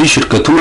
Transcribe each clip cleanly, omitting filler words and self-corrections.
دولتي شرکتونو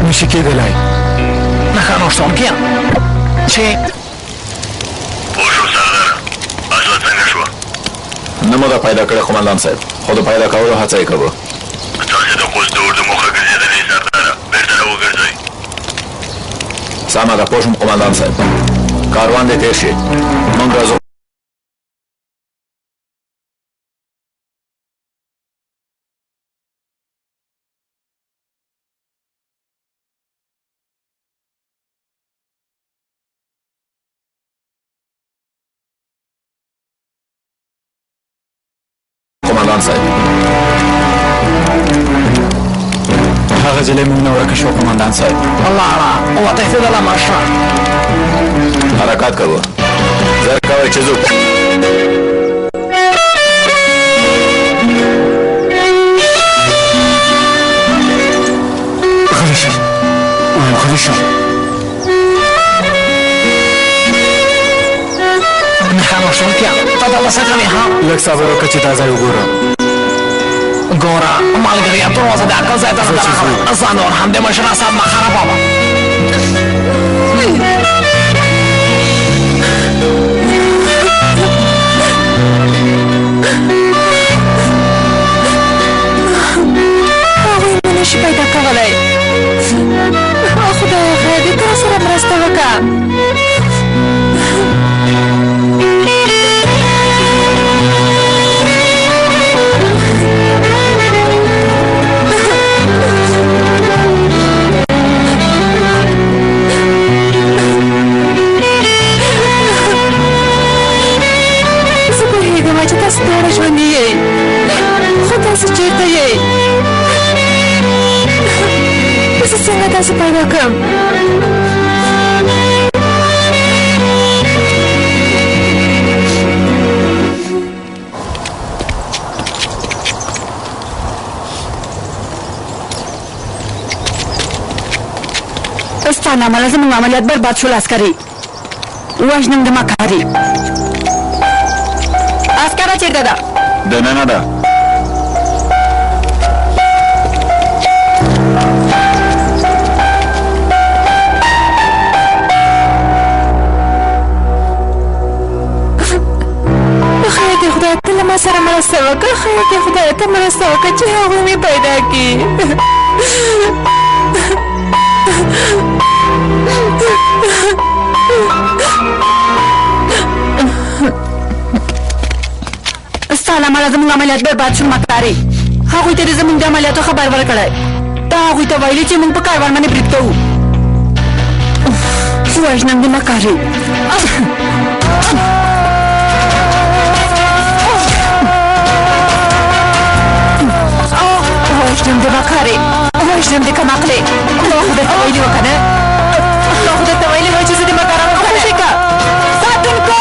نشي کېدلی نښه نوښتونکیه چې پوه شو سرداره اصله څنګه شوه نه مو دا پیدا کړی قومندان صاحب خو د پیدا کولو هڅه یې کوو تاسې د قوس د اردو موخه ګرځېدلې سرداره بېرته راوګرځئ سمه ده پوه شوم قومندان صاحب کاروان دې تېر شي موږ راځو قومندان صاحب هغه جلۍ موږ نه ورکه شوه قومندان صاحب لاره وتښتېدله مشره حرکات کوو زر کوئ چې ځو غلی شه غلی شه نښه نوښتونکیه ته دلته څه کوې ها لږ صبر وکړه چې دا ځای وګورم ګوره ملګريه دروازه د عقل ځای ته نه ده زه نور هم د مشره صاحب مه خرابوه هغوی مې نشي پیدا کولی خدایه خیر دې تا سره مرسته وکړه زه پوهېږم چې تاسو دواړه ژوندي یې خو تاسو چېرته یې زه څنګه تاسو پیدا کړم ستا له امله زموږ عملیات برباد شول عسکري وژنم د مکاري عسکره چېرته ده دننه ده خیر دی خدای ته له ما سره مرسته وکړه خیر دی خدای ته مرسته وکړه چې هغوی مې پیدا کړي ستا له امله زموږ عملیات برباد شول مکاري هغوی ته دې زموږ د عملیاتو خبر ورکړی تا هغوی ته ویلي چې موږ په کاروان باندې برید کوو وژنم دې مکاري وژنم دې مکاري وژنم دې کمعقلې خو خدای ته ویلي وه که نه خو خدای ته ویلي وه چې زه د مکارانو خوشې که ساتونکو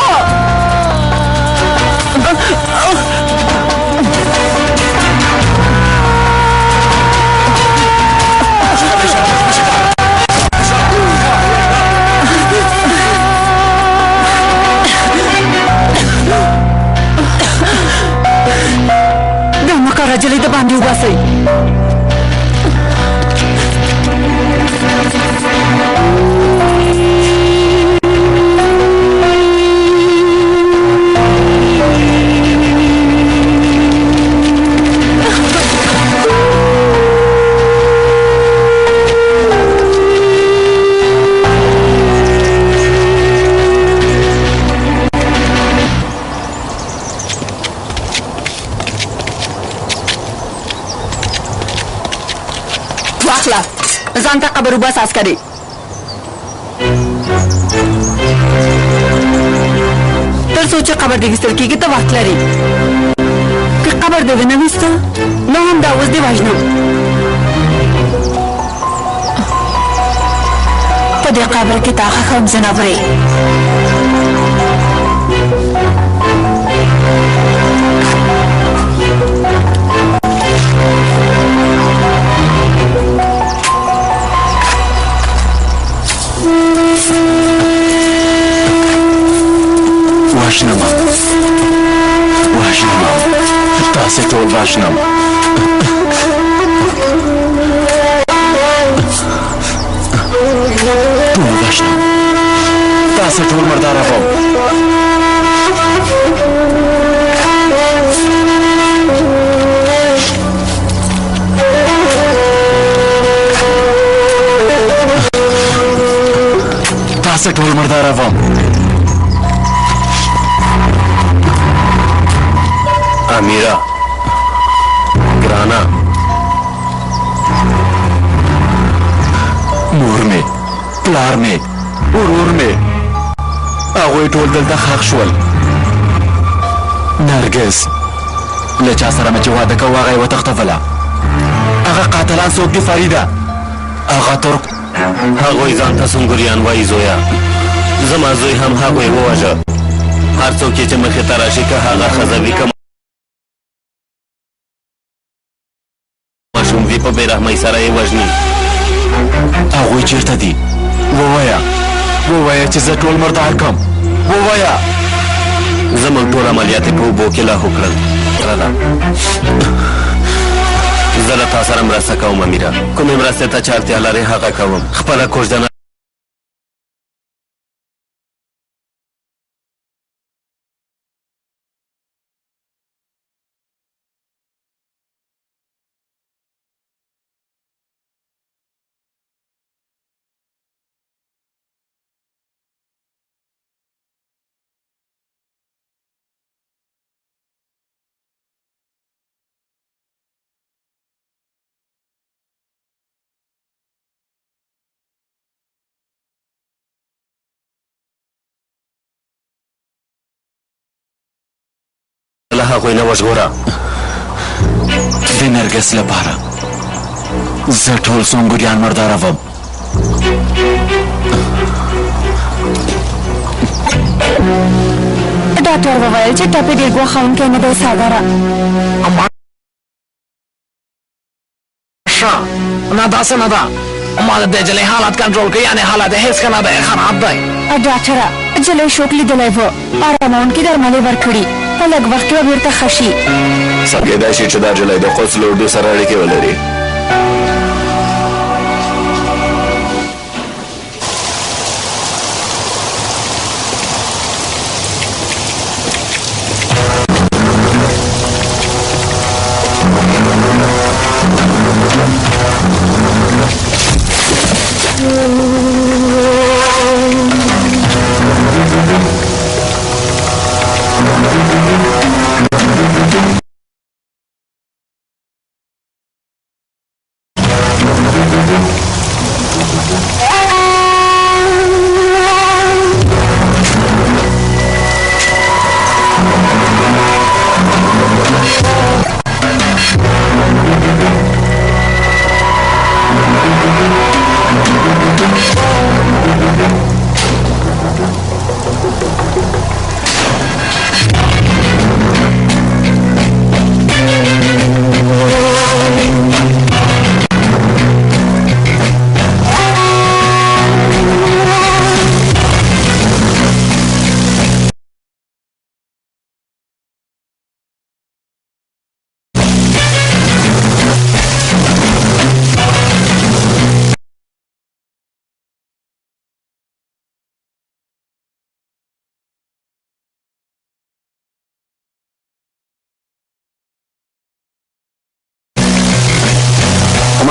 دا مکاره جلۍ د باندې وباسئ واخله ځان ته قبر وباس عسکري تر څو چې قبر دې ایستل کېږي ته وخت لري که قبر دې ونه ویسته نو هم دا اوس دې وژنم په دې قبر کې تا ښخوم زناورې وژنم تاسې ټول وژنم ټول وژنم تاسې ټول مرداره وم تاسې ټول مرداره وم امیرا ګرانا مور مې پلار مې ورور مې هغوی ټول دلته ښخ شول نرګس له چا سره مې چې واده کوو هغه یې وتښتوله هغه قاتلان څوک دي فریده هغه ترک هغوی ځان ته سنګریان وایي زویا زما زوی هم هغوی ووژه هر څوک یې چې مخې ته راشي که هغه ښځه وي که ماشوم وي په بېرحمۍ سره یې وژني هغوی چیرته دي ووایه چې زه ټول مردار کم ووایه زموږ ټول عملیات یې په اوبو کې لاهو کړل زه له تا سره مرسته کوم امیره کومې مرستې ته چې اړتیا لرې هغه کوم خپله کوژدنه له هغوی نه وژغوره د نرګس لپاره زه ټول سونګریان مرداره وم ډاکټر وویل چې ټپې ډېر ګواښونکی نه دی ساګره نه داسې نه ده ما د دې جلۍ حالت کنټرول کړي یعنې حالت یې هېڅ ښه نه دی خراب دی ډاکټره جلۍ شوک لیدلی و ارامونکي درمل یې ورکړي په لږ وخت کې به بېرته ښه شي څه کېدای شي چې دا جلۍ د قدس له اردو سره اړیکې ولري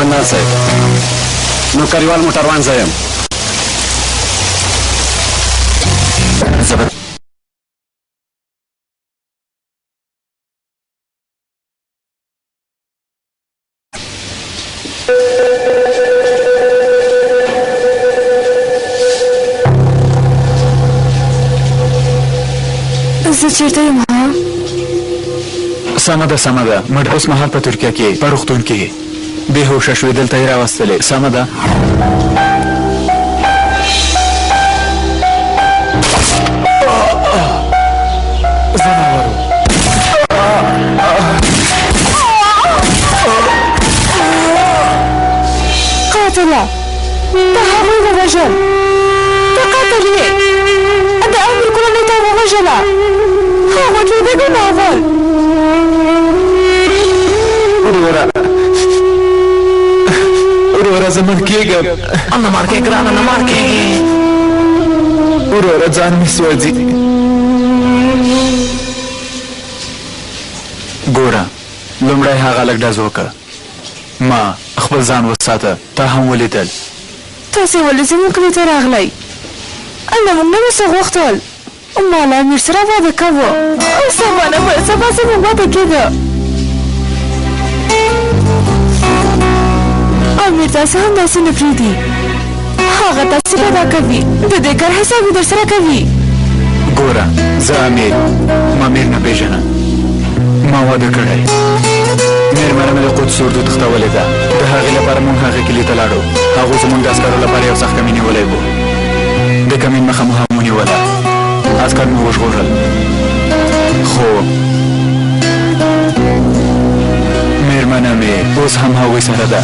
قومندان صاحب نوکریوال موټروان زه یم زه به چیرته یم ها؟ سمه ده مډ اوس مهال په ترکیه کې په روغتون کې بې هوشه شوې دلته یې راوستلې سمه ده زناورو قاتله ته هغوی ووژل ته قاتل یې د امیر کورنۍ ته ووژله هغه ټول بې ګناه وروره زه مړ کېږم نه مړ کېږي ګرانه نه مړ کېږي وروره ځان مې سوځي ګوره لومړی هغه لږ ډز وکړه ما خپل ځان وساته تا هم ولیدل تاسې ولې زموږ کلي ته راغلی نه موږ نه مو څه غوښتل ما له امیر سره واده کوه سبا نه به سبا زموږ واده کېده امیر تاسې هم داسې نه پرېږدي هغه تاسې پیدا کوي د دې کار حساب یې در سره کوي ګوره زه امیر ما میر نه پېژنم ما واده کړی مېرمنه مې د قدس اردو تښتولې ده د هغې لپاره موږ هغې کلي ته لاړو هغو زموږ د عسکرو لپاره یو سخت کمین نیولی و د کمین مخه مو هم ونیوله عسکر مې وژغورل خو مېرمنه مې اوس هم هغوی سره ده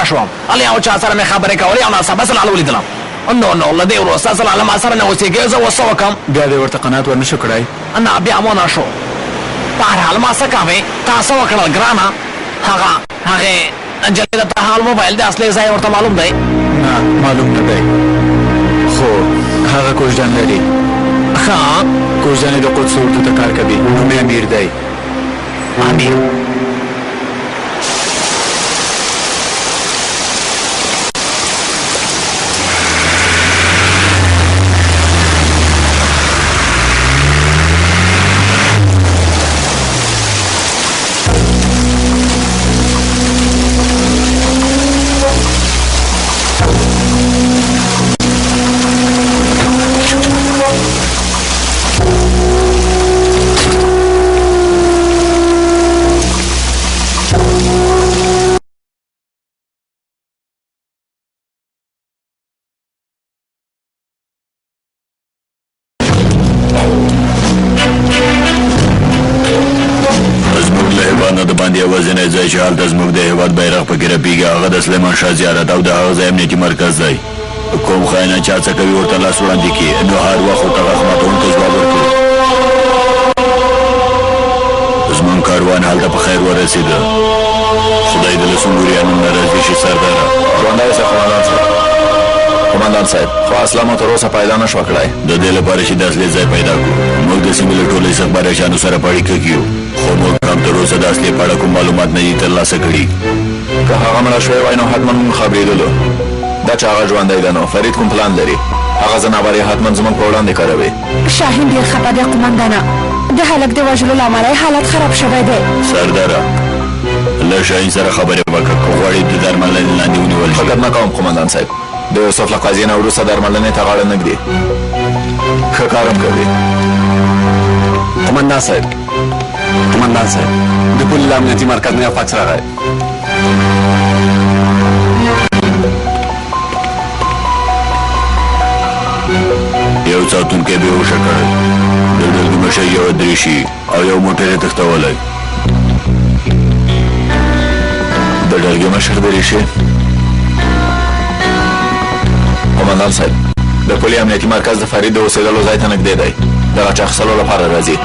شوم علي او چا سره مې خبرې کولې او ناڅاپه زلاله ولیدلم نو له دې وروسته زلاله ما سره نه اوسېږي زه اوس څه وکړم بیا دې ورته قناعت ور نشو کړی نه بیا ونه شو په هر حال ما څه کوې تا څه وکړل ګرانه هغې نجلۍ د حال موبایل د اصلي ځای ورته معلوم دی نه معلوم نه دی خو هغه کوژدن لري ښه کوژدن یې د قدس اردو ته کار کوي نوم یې امیر دی امیر یوازینی ځای چې هلته زموږ د هېواد بیرغ پکې رپېږي هغه د سلیمان شاه زیارت او د هغه ځای امنیتي مرکز دی کوم خاینان چې هڅه کوي ورته لاس وړاندې کړي نو هر وخت ورته غاښ ماتوونکی ځواب ورکړي زموږ کاروان هلته په خیر ورسېده خدای دې له سنګوریانو نه راضي شي سرداره ژوندی اوسه قمندان صاحب خو اسلامو تر اوسه پیدا نه شوه کړی د دې لپاره چې د اصلي ځای پیدا کړو موږ د سیمې له ټولو استخباراتیانو سره په اړیکه کې یو خو موږ هم تر اوسه د اصلي په اړه کوم معلومات نه دي ترلاسه کړي که هغه مړه شوی وای نو حتما موږ خبرېدلو دا چې هغه ژوندی ده نو فرید کوم پلان لري هغه ځناور یې حتما زموږ په وړاندې کاروي شاهین ډېر خفه دی قمندانه د هلک د وژلو له امله حالت خراب شوی دی سرداره له شاهین سره خبرې وکړه که غواړې د درملنې لاندې ونیول شي فکر نه کوم قمندان صاحب د یوسف له قضیې نه وروسته درملنې ته غاړه نه ږدي ښه کار هم کوي قمندان صاحب د پولي له امنیتي مرکز نه یو فکس راغی یو ساتونکی بېهوشه کړی د ډلګي مشر یوه دریشي او یو موټر یې تښتولی د ډلګي مشر دریشي قومندان صاحب د پولي امنیتي مرکز د فرید د اوسېدلو ځای ته نږدې دی دغه چا اخیستلو لپاره راځي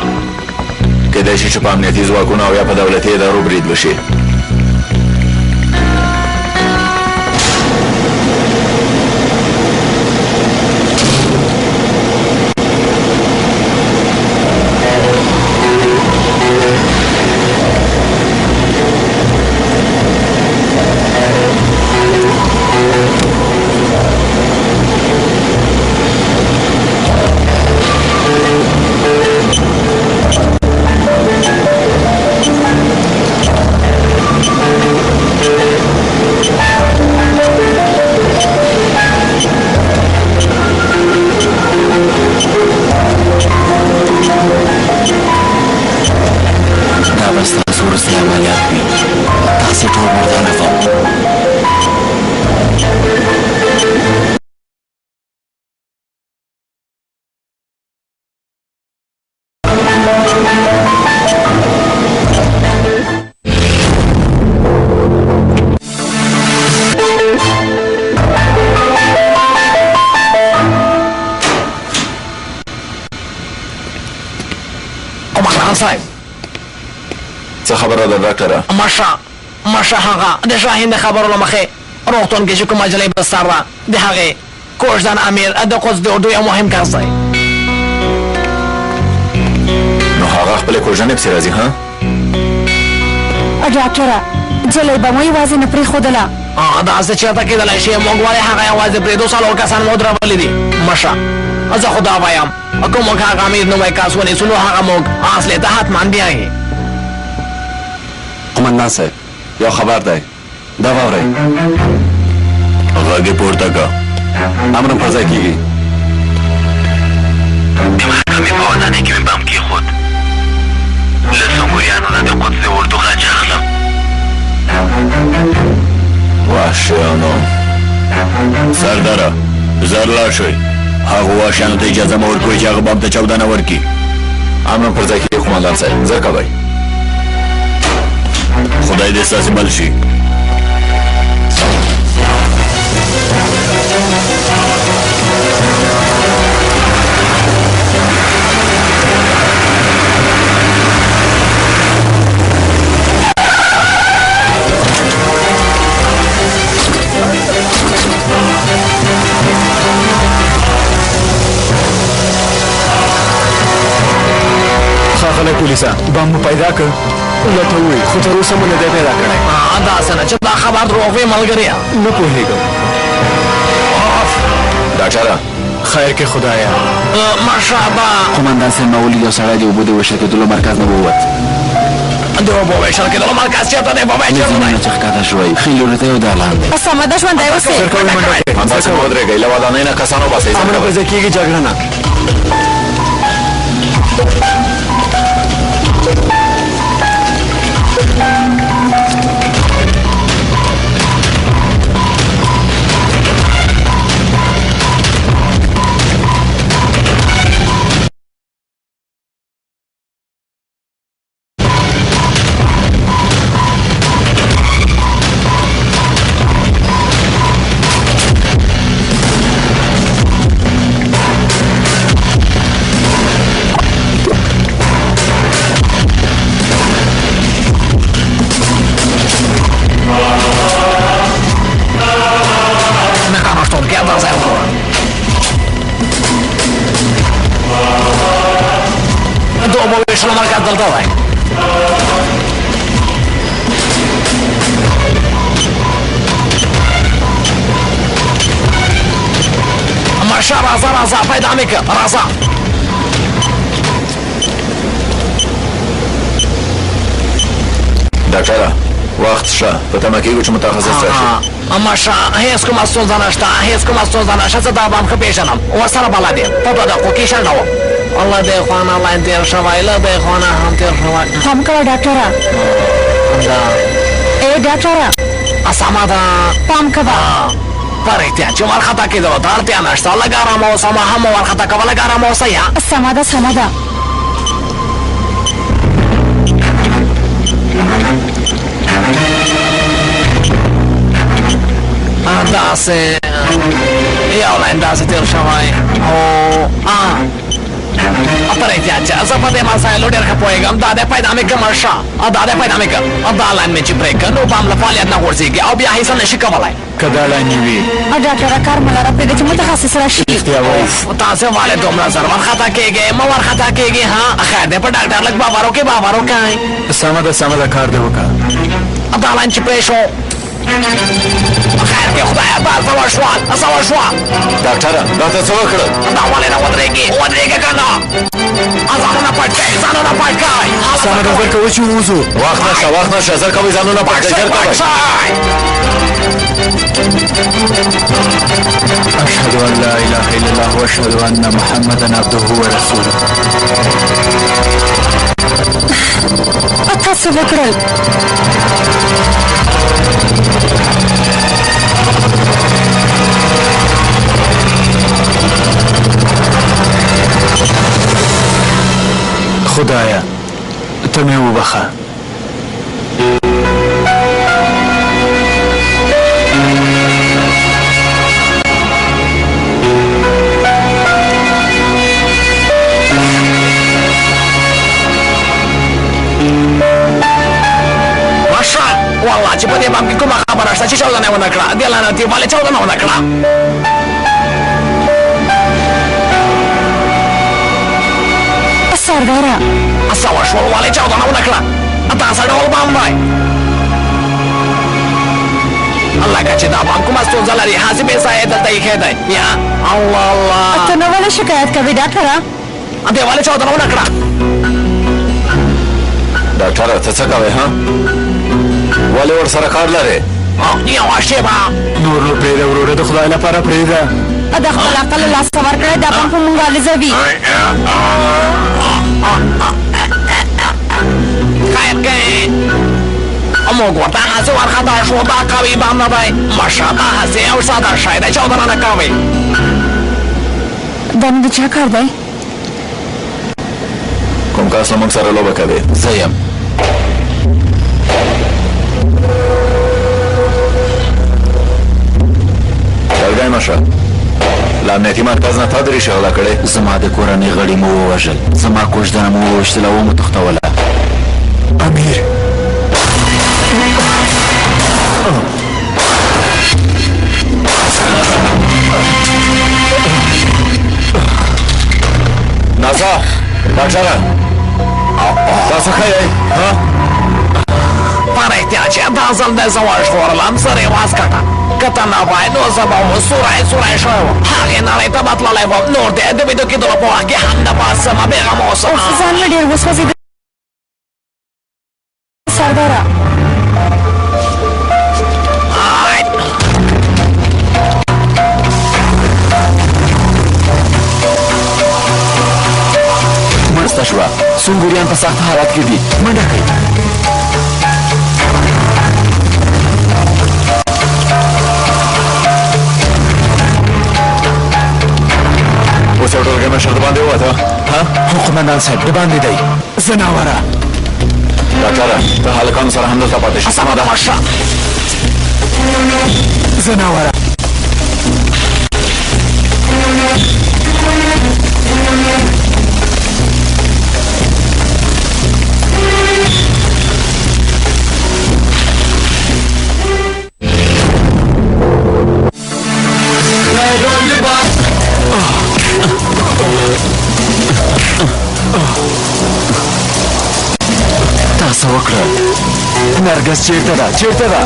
کیدای شي چې په امنیتي ځواکونو او یا په دولتي ادارو برید وشي څه خبره ده ډاکټره مشه هغه د شاهین د خبرو له مخې روغتون کې چې کومه نجلۍ بستر ده د هغې کوژدان امیر د قدس د اردو یو مهم کس دی نو هغه خپلې کوژدنې پسې راځي ها ډاکټره نجلۍ به مو یوازې نه پرېښودله داسې چېرته کېدلی شي موږ ولې هغه یوازې پرې 2 څلور کسان مو درولي دي مشه زه خو دا وایم که موږ هغه امیر نوی کس ونیسو نو هغه موږ اصلي ته حتما بیایي قومندان صاحب یو خبر دی دا واورئ غږ یې پورته که امر پر ځای کېږي د محکمې په ودانۍ کې مې بم کېښود له سنګوریانو نه د قدس د اردو غچ اخلم وحشیانو سرداره زر لاړ شئ هغو وحشیانو ته اجازه مه ورکوئ چې هغه بم ته چاودنه ورکړي امر پر ځای کېږي قومندان صاحب زر کوئ خدای دې ستاسې بل شي ښاغلی پولیسه بم مو پیدا کړ لټوئ خو تر اوسه مو نه دی پیدا کړی داسې نه چې دا خبر دروغ وي ملګريه نه پوهېږم ډاکټره خیر کې خدایا مشابه قومندان صاحب ما ولید یو سړی د اوبو د ویشل کېدلو مرکز نه ووت د اوبو ویشل کېدلو مرکز چېرته دی بابا چېرته دی چې ښکته شوی ښي لوري ته یو دالان دی سمه ده ژوندی اوسئ زر کوئ منډه کړئ همداسې مه ودرېږئ له ودانۍ نه کسان وباسئ امر په ځای کېږي جګړه نه ویشلو مرکز دلته دی ماشه راځه پیدا مې که راځه ډاکټره وخت شته په تمه کېږو چې متخصص راشي ماشه هېڅ کومه ستونزه نشته هېڅ کومه ستونزه نشته زه دا بم ښه پېژنم ورسره بلد یم په 2 دقیقو کې شنډه وم الله دې خوانا لاین تېر شوی له دې خوانا هم تېر شوی هم کړه ډاکټره دا ای ډاکټره سمه ده پام کوه په رښتیا چې وارخطا کېدلو ته اړتیا نشته لږ ارامه اوسه ما هم وارخطا کوه لږ ارامه اوسه یا سمه ده سمه ده داسې یو لاین داسې تېر شوی او په رښتیا چې زه په دې مسایلو ډېر ښه پوهېږم دا دی پیدا مې کړم ښه دا دی پیدا مې کړ دا لاین مې چې پرې کړ نو به هم له فعالیت نه غورځېږي او بیا هېڅ نشي کولی که دا لاین یې وي ډاکټره کار مه لره پرېږده چې متخصص راشي رښتیا وایي تاسې والې دومره زر وارخطا کېږئ مه وارخطا کېږئ ها خیر دی په ډاکټر لږ باور وکړئ باور وکړئ سمه ده کار دې وکړه دا لاین چې پرې شو خیر دی خدایه دا څه وشوه څه وشوه ډاکټره دا ته څه وکړه دا ولې نه ودرېږي که نه ځانونه پټ کړئ ځانونه پټ کړئ سمه ده زر کوئ چې ووځو وخت نشه زر کوئ ځانونه پټ کړئ ژر کوئ أشهد أن لا إله إلا الله وأشهد أن محمدا عبده ورسوله تاسو وکړل خدایا ته مې وبخه والله چې په دې بام کې کومه خبره شته چې چاودنه ونه کړه دې لعنتي والې چاودنه ونه کړه سرداره څه وشول والې چاودنه ونه کړه داسې ډول بام دی لکه چې دا بام کومه ستونزه لري هسې بې ځایه دلته ایښی دی یا الله الله ته نه ولې شکایت کوې ډاکټره دې والې چاودنه ونه کړه ډاکټره ته څه کوې ها ولې ورسره کار لرې یوه شېبه نور نو پرېږده وروره د خدای لپاره پرېږده د خپل عقل له لاسه ورکړی دا بم په مونږ الزوي خیر کوې موږ ورته هسې وارخطا شو دا قوي بم نه دی مشه دا هسې یو ساده شی دی چاودنه نه کوي دا نو د چا کار دی کوم کس له موږ سره لوبه کوي زه یم ټولګی مشه له امنیتي مرکز نه تا درې شغله کړې زما د کورنۍ غړي مو ووژل زما کوژدنه مو وویشتله ومو تښتوله امیر نازا ډاکټره تاسو ښه یئ په رښتیا چې دا ځل دی زه وژغورلم سر یې واسکټه که ته نه وای نو زه به و سوری شوی وم هغې نړۍ ته به تللی وم نور د ویده کېدلو په وخت کې هم نه باسمه بېغمه اوسم ځان مې ډېر وسوځېده سرداره مرسته شوه سنګوریان په سخت حالت کې دي منډه کوي اوس یو ټولګی مشر د باندې ووته هو قمندان صاحب د باندې دی زناوره ډاکټره ته هلکانو سره همدلته پاتې شي سمه ده مشه زناوره تاسو وکړه نرګس چیرته ده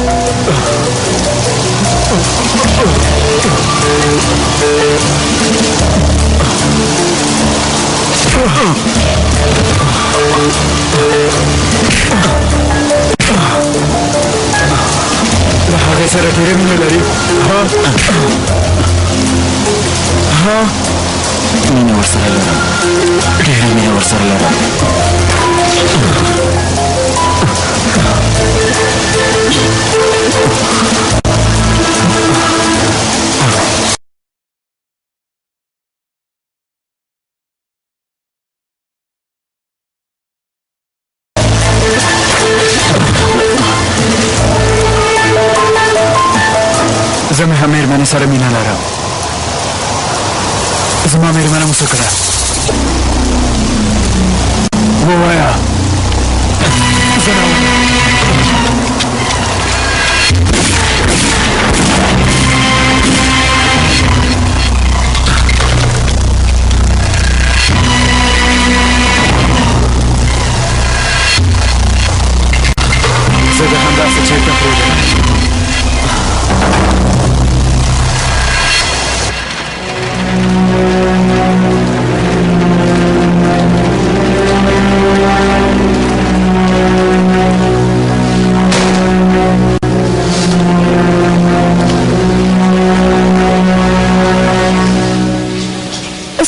له هغې سره ډېره مینه لري مینه ورسره لرم ډېره مینه ورسره لرم سره مینه لرم زما مېرمنه مو څه کړه ووایه زه زه د همداسې چېرته پرېږدم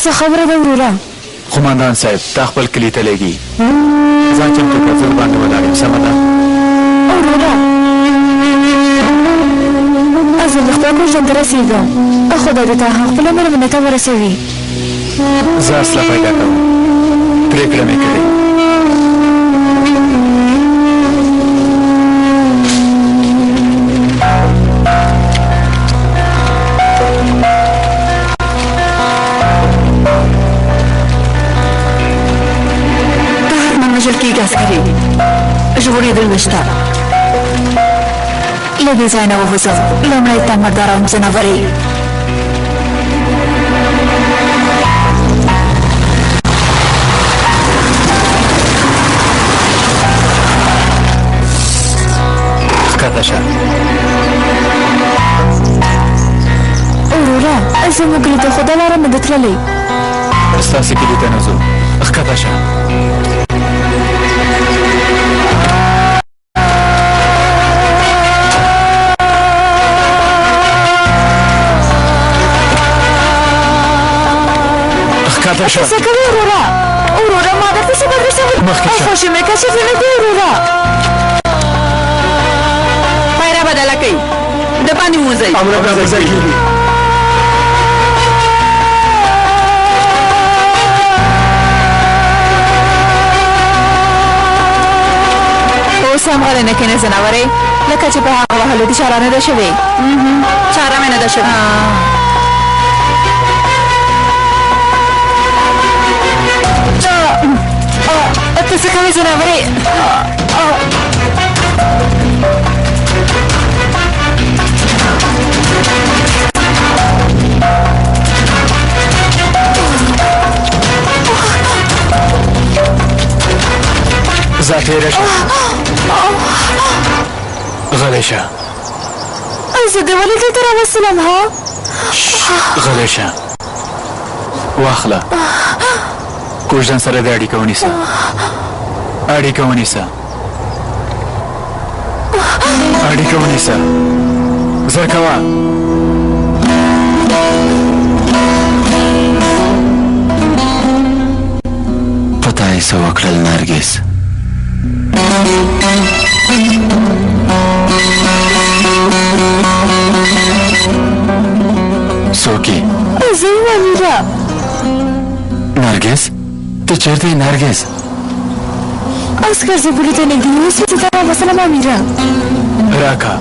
څه خبره ده وروره قومندان صاحب تا خپل کلي ته لېږي ځان چمتو کړه زه باندې ولاړ یم سمه ده وروره زه د خپل کور ژوند ته رسېږم خدای دې تا هم خپله مېرمنې ته ورسوي زه اصله پیدا کوم پرېکړه مې کړې کېږي عسکري ژغورېدل نشته له دې ځای نه ووځم لومړی ته مرداران ځناورې ښکته شه وروره زموږ کلي ته خو دا لاره نه ده تللې ستاسې کلي ته نه ځو ښکته شه څه کوې وروره وروره ما درته څه بدل شوي خوشې مې که چې پرېږدې وروره پیره بدله کوي د باندې ووځئ امره به ځای کېږي اوس هم غلی نه کښېنې ځناورې لکه چې په هغه وهلو دې چاره نه ده شوې چاره مې نه ده شوې ته څه کوې ځناورې ځه تېره شه غلی شه زه دې ولې دلته راوستلم ها غلی شه واخله کوژدن سره د اړیکه ونیسه اړیکه ونیسه اړیکه ونیسه زه کوه پتا یې څه وکړل نرګس څوک یې زه یم امیره نرګس ته چېرته یې نرګس عسکر زه بلو ته نږدې اوس مې ته راوستلم امیره راکه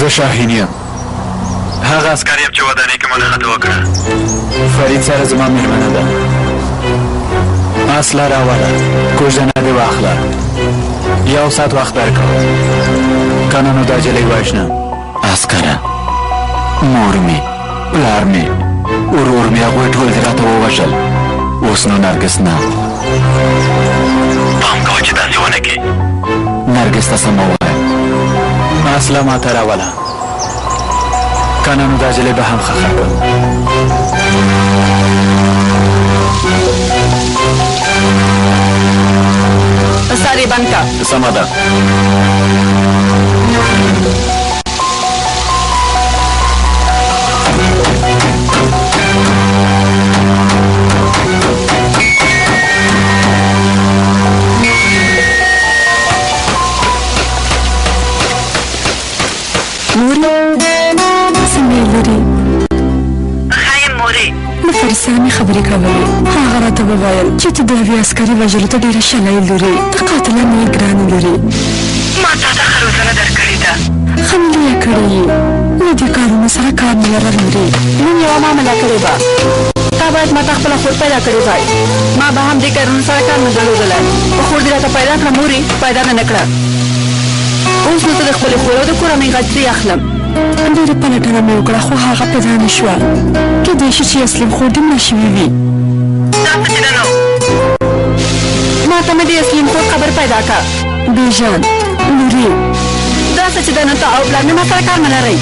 زه شاهین یم هغه عسکر یم چې ودانۍ کې مداخله وکړه فرید سره زما مېرمنه ده اصله راوله کوژدنه دې واخله 1 ساعت وخت درکوه کنه نو دا جلۍ وژنم عسکره مور مې پلار مې ورور مې هغوی ټول دې راته ووژل اوس نو نرګس نه پام کوه چې داسې ونه کړې نرګس ته څه مه ووایه اصله ماته راوله کنه نو دا جلۍ به هم خخه کړم سر یې بند کړه سمه ده فرسانې خبرې کولې هغه راته وویل چې ته د یوې عسکري وژلو ته ډېره شلۍ لرې د قاتلانو یې ګرانې لرې ما تا ته ښه روزنه درکړې ده ښه مې لویه کړې یې له دې کارونو سره کار نه لرل مرې نن یوه معامله کړې به تا باید ما ته خپله خور پیدا کړې وای ما به هم دې کارونو سره کار نه درلودلی په خور دې راته پیدا کړه مورې پیدا مې نه کړه اوس نو ته د خپلې خور او د کورنۍ غجرې اخلم ډېره پلټنه مې وکړه خو هغه پیدا نه شوه کیدای شي چې اسلم خور دې مړه شوې وي دا څه چې ده نو ما ته مې د اسلم خور خبر پیدا کړه بیژن لورې دا څه چې ده نو ته او پلار مې ما سره کار نه لرئ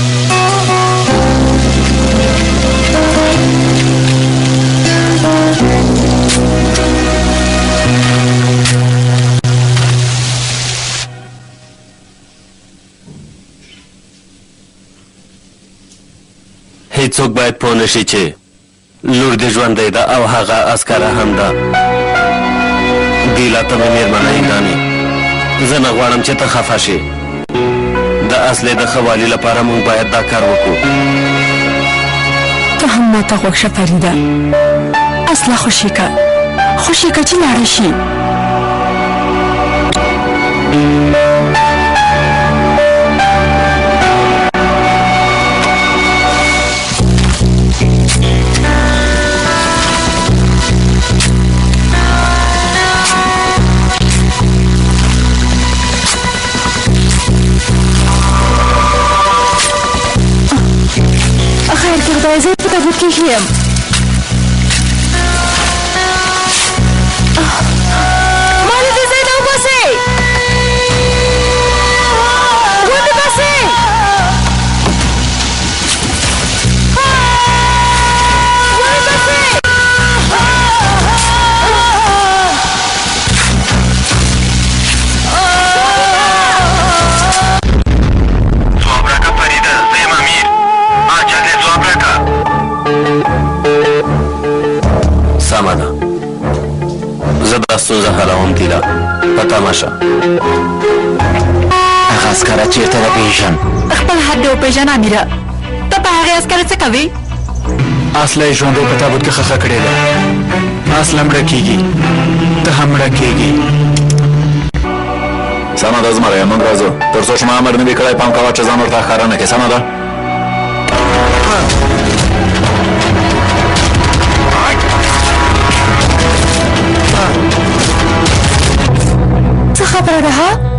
هیڅوک باید پوه نشي چې لور دې ژوندی ده او هغه عسکره هم ده ګیله ته مې مېرمنه هندانې زه نه غواړم چې ته خفه شې د اصلې د ښه والي لپاره موږ باید دا کار وکړو ته هم ماته غوږ شه فریده اصله خوشي که چې لاړه شي خدای زه په تابوت کې یم ما دې دې ځای ته وباسئ ودې باسئ سمه ده زه دا ستونزه حلوم تیله په تمه شه هغه عسکره چېرته ده بیژن خپل حد دې وپېژنه امیره ته په هغې عسکرې څه کوې اصله یې ژوندی په تابوت کې خښه کړې ده اصله مړه کېږي ته هم مړه کېږي سمه ده زمری موږ راځو تر څو چې ما امر نه وي کړی پام کوه چې ځان ورته ښکاره نه کړې سمه ده څه خبره ده ها